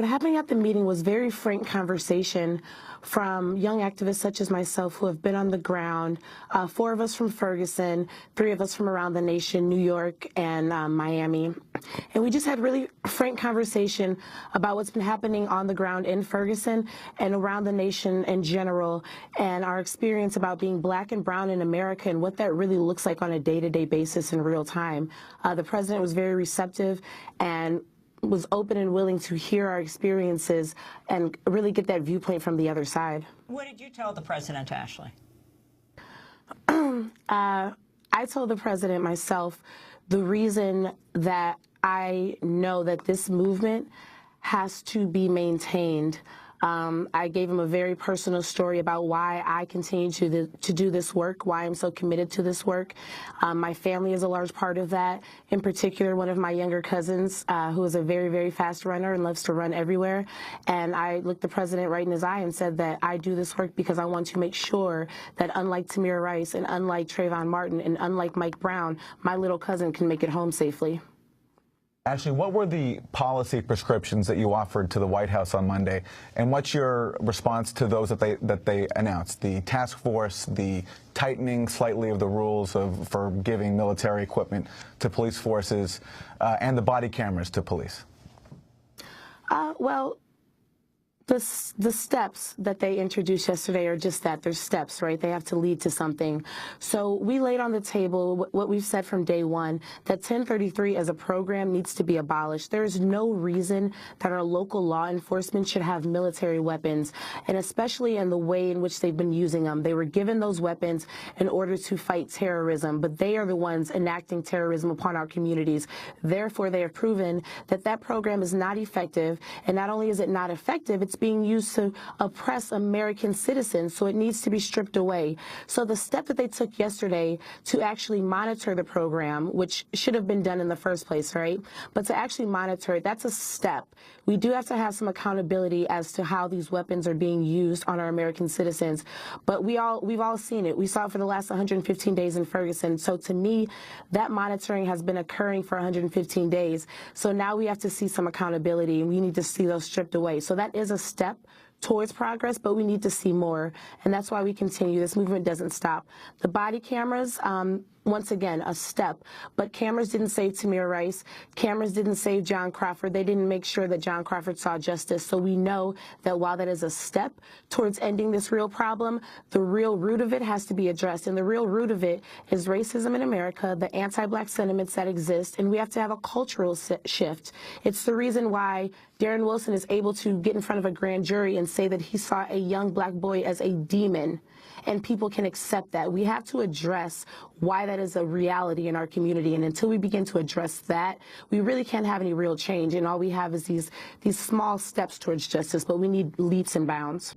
what happened at the meeting was very frank conversation from young activists such as myself who have been on the ground, 4 of us from Ferguson, 3 of us from around the nation, New York and Miami. And we just had really frank conversation about what's been happening on the ground in Ferguson and around the nation in general, and our experience about being black and brown in America and what that really looks like on a day-to-day basis in real time. The president was very receptive and was open and willing to hear our experiences and really get that viewpoint from the other side. What did you tell the president, Ashley? I told the president myself the reason that I know that this movement has to be maintained. I gave him a very personal story about why I continue to do this work, why I'm so committed to this work. My family is a large part of that. In particular, one of my younger cousins, who is a very, very fast runner and loves to run everywhere. And I looked the president right in his eye and said that I do this work because I want to make sure that unlike Tamir Rice and unlike Trayvon Martin and unlike Mike Brown, my little cousin can make it home safely. Ashley, what were the policy prescriptions that you offered to the White House on Monday, and what's your response to those that they announced? The task force, the tightening slightly of the rules for giving military equipment to police forces, and the body cameras to police? Well, the steps that they introduced yesterday are just that. They're steps, right? They have to lead to something. So we laid on the table what we've said from day one, that 1033 as a program needs to be abolished. There is no reason that our local law enforcement should have military weapons, and especially in the way in which they've been using them. They were given those weapons in order to fight terrorism, but they are the ones enacting terrorism upon our communities. Therefore, they have proven that that program is not effective, and not only is it not effective, it's being used to oppress American citizens, so it needs to be stripped away. So the step that they took yesterday to actually monitor the program, which should have been done in the first place, right? But to actually monitor it, that's a step. We do have to have some accountability as to how these weapons are being used on our American citizens. But we've all seen it. We saw it for the last 115 days in Ferguson. So to me, that monitoring has been occurring for 115 days. So now we have to see some accountability, and we need to see those stripped away. So that is a step towards progress, but we need to see more, and that's why we continue. This movement doesn't stop. The body cameras, once again, a step, but cameras didn't save Tamir Rice. Cameras didn't save John Crawford. They didn't make sure that John Crawford saw justice. So we know that while that is a step towards ending this real problem, the real root of it has to be addressed, and the real root of it is racism in America, the anti-black sentiments that exist, and we have to have a cultural shift. It's the reason why Darren Wilson is able to get in front of a grand jury and say that he saw a young black boy as a demon, and people can accept that. We have to address why that is a reality in our community, and until we begin to address that, we really can't have any real change, and all we have is these small steps towards justice, but we need leaps and bounds.